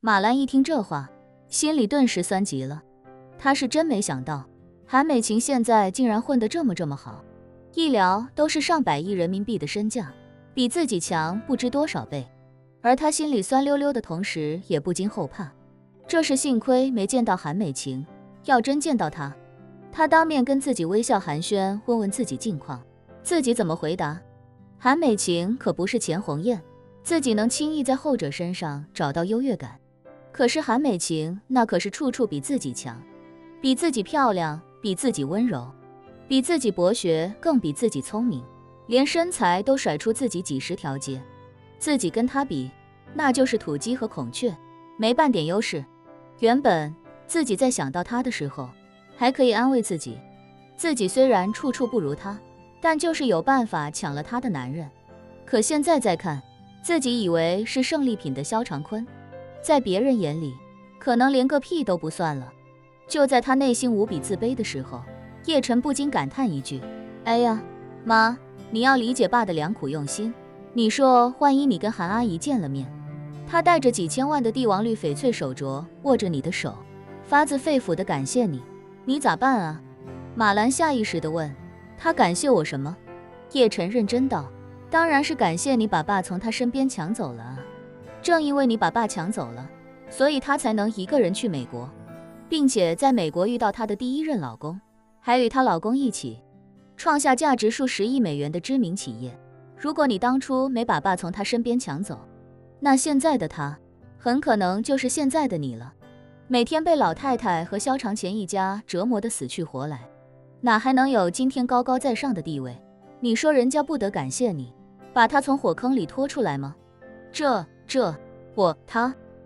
马兰一听这话，心里顿时酸极了。他是真没想到，韩美琴现在竟然混得这么好，医疗都是上百亿人民币的身价，比自己强不知多少倍。而他心里酸溜溜的同时，也不禁后怕。这是幸亏没见到韩美琴，要真见到她，他当面跟自己微笑寒暄，问问自己近况，自己怎么回答？韩美琴可不是钱红艳，自己能轻易在后者身上找到优越感。可是韩美琴那可是处处比自己强，比自己漂亮，比自己温柔，比自己博学，更比自己聪明，连身材都甩出自己几十条街。自己跟她比，那就是土鸡和孔雀，没半点优势。原本自己在想到她的时候，还可以安慰自己，自己虽然处处不如她，但就是有办法抢了她的男人。可现在再看，自己以为是胜利品的萧长坤，在别人眼里可能连个屁都不算了。就在他内心无比自卑的时候，叶晨不禁感叹一句，哎呀，妈，你要理解爸的良苦用心。你说万一你跟韩阿姨见了面，她带着几千万的帝王绿翡翠手镯握着你的手，发自肺腑的感谢你，你咋办啊？马兰下意识地问。他感谢我什么？叶晨认真道，当然是感谢你把爸从他身边抢走了啊。正因为你把爸抢走了，所以他才能一个人去美国，并且在美国遇到她的第一任老公，还与她老公一起创下价值数十亿美元的知名企业。如果你当初没把爸从他身边抢走，那现在的他很可能就是现在的你了，每天被老太太和萧长乾一家折磨得死去活来，哪还能有今天高高在上的地位？你说人家不得感谢你把他从火坑里拖出来吗？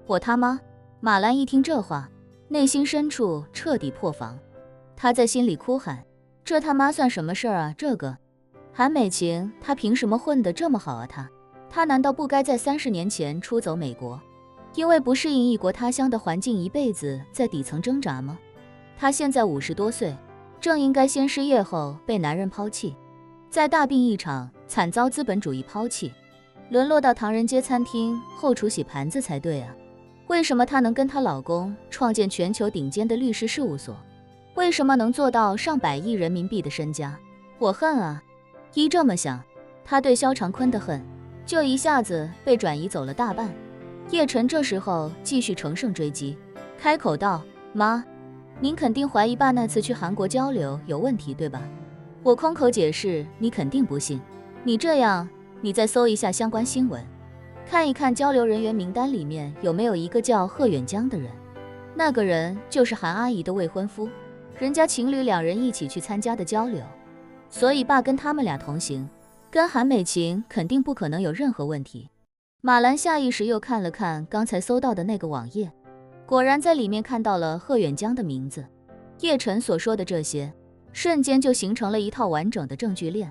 我他妈！马兰一听这话，内心深处彻底破防，他在心里哭喊，这他妈算什么事儿啊？这个韩美琴她凭什么混得这么好啊？她难道不该在30年前出走美国，因为不适应异国他乡的环境一辈子在底层挣扎吗？她现在50多岁，正应该先失业后被男人抛弃，再大病一场惨遭资本主义抛弃，沦落到唐人街餐厅后厨洗盘子才对啊。为什么她能跟她老公创建全球顶尖的律师事务所？为什么能做到上百亿人民币的身家？我恨啊！一这么想，他对萧长坤的恨就一下子被转移走了大半。叶晨这时候继续乘胜追击，开口道，妈，您肯定怀疑爸那次去韩国交流有问题对吧？我空口解释你肯定不信，你这样，你再搜一下相关新闻，看一看交流人员名单里面有没有一个叫贺远江的人，那个人就是韩阿姨的未婚夫，人家情侣2人一起去参加的交流，所以爸跟他们俩同行，跟韩美琴肯定不可能有任何问题。马兰下意识又看了看刚才搜到的那个网页，果然在里面看到了贺远江的名字。叶晨所说的这些，瞬间就形成了一套完整的证据链。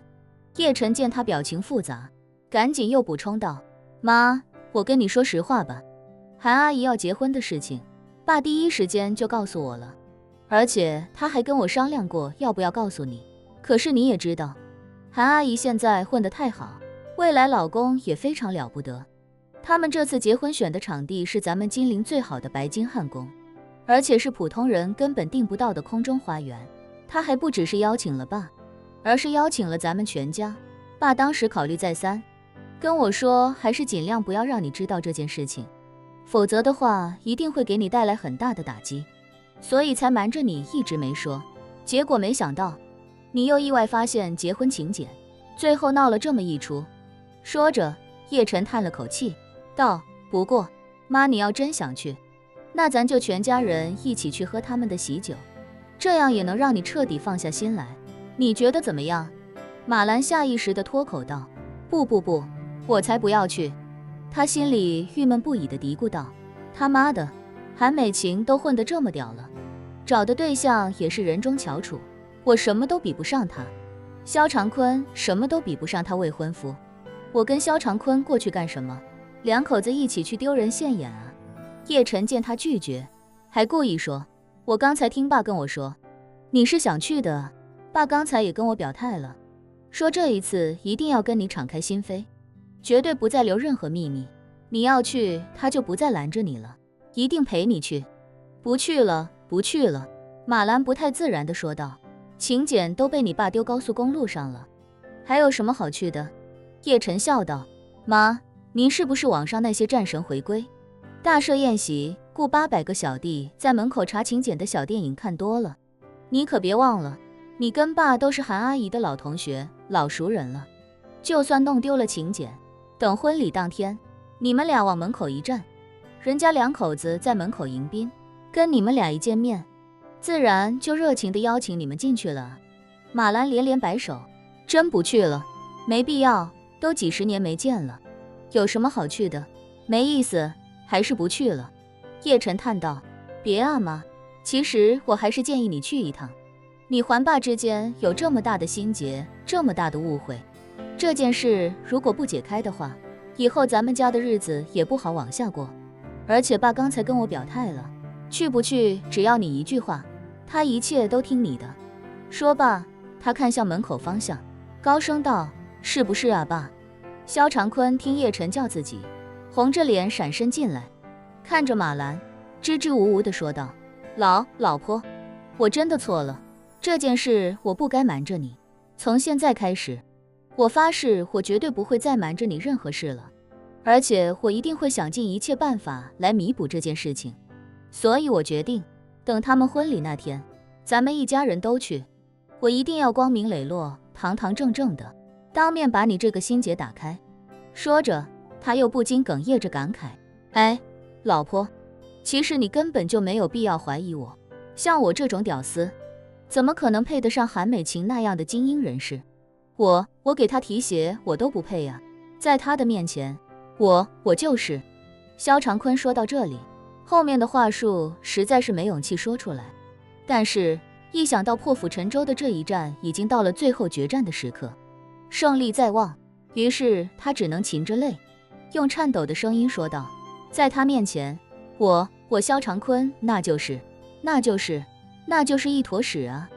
叶晨见他表情复杂，赶紧又补充道，妈，我跟你说实话吧，韩阿姨要结婚的事情，爸第一时间就告诉我了，而且他还跟我商量过要不要告诉你。可是你也知道，韩阿姨现在混得太好，未来老公也非常了不得。他们这次结婚选的场地是咱们金陵最好的白金汉宫，而且是普通人根本订不到的空中花园。他还不只是邀请了爸，而是邀请了咱们全家。爸当时考虑再三，跟我说还是尽量不要让你知道这件事情，否则的话一定会给你带来很大的打击，所以才瞒着你一直没说。结果没想到你又意外发现结婚请柬，最后闹了这么一出。说着，叶晨叹了口气道，不过妈，你要真想去，那咱就全家人一起去喝他们的喜酒，这样也能让你彻底放下心来，你觉得怎么样？马兰下意识地脱口道，不，我才不要去。他心里郁闷不已地嘀咕道，他妈的，韩美琴都混得这么屌了，找的对象也是人中翘楚，我什么都比不上他，萧长坤什么都比不上他未婚夫，我跟萧长坤过去干什么？两口子一起去丢人现眼啊！叶晨见他拒绝，还故意说，我刚才听爸跟我说，你是想去的，爸刚才也跟我表态了，说这一次一定要跟你敞开心扉，绝对不再留任何秘密，你要去他就不再拦着你了。一定陪你去。不去了，不去了。马兰不太自然地说道，请柬都被你爸丢高速公路上了，还有什么好去的？叶晨笑道，妈，您是不是网上那些战神回归？大设宴席，雇800个小弟在门口查请柬的小电影看多了，你可别忘了，你跟爸都是韩阿姨的老同学、老熟人了。就算弄丢了请柬，等婚礼当天，你们俩往门口一站，人家2口子在门口迎宾，跟你们俩一见面，自然就热情地邀请你们进去了。马兰连连摆手，真不去了，没必要，都几10年没见了，有什么好去的？没意思，还是不去了。叶晨叹道，别啊妈，其实我还是建议你去一趟。你还爸之间有这么大的心结，这么大的误会，这件事如果不解开的话，以后咱们家的日子也不好往下过。而且爸刚才跟我表态了，去不去只要你一句话，他一切都听你的。说罢，他看向门口方向，高声道，是不是啊爸？萧长坤听叶晨叫自己，红着脸闪身进来，看着马兰，支支吾吾地说道，老婆，我真的错了，这件事我不该瞒着你，从现在开始，我发誓我绝对不会再瞒着你任何事了，而且我一定会想尽一切办法来弥补这件事情。所以我决定，等他们婚礼那天，咱们一家人都去，我一定要光明磊落、堂堂正正的当面把你这个心结打开。说着，他又不禁哽咽着感慨，哎，老婆，其实你根本就没有必要怀疑我，像我这种屌丝，怎么可能配得上韩美琴那样的精英人士？我给他提鞋我都不配啊，在他的面前，我就是。萧长坤说到这里，后面的话术实在是没勇气说出来，但是一想到破釜沉舟的这一战已经到了最后决战的时刻，胜利在望，于是他只能噙着泪，用颤抖的声音说道，在他面前，我萧长坤那就是一坨屎啊。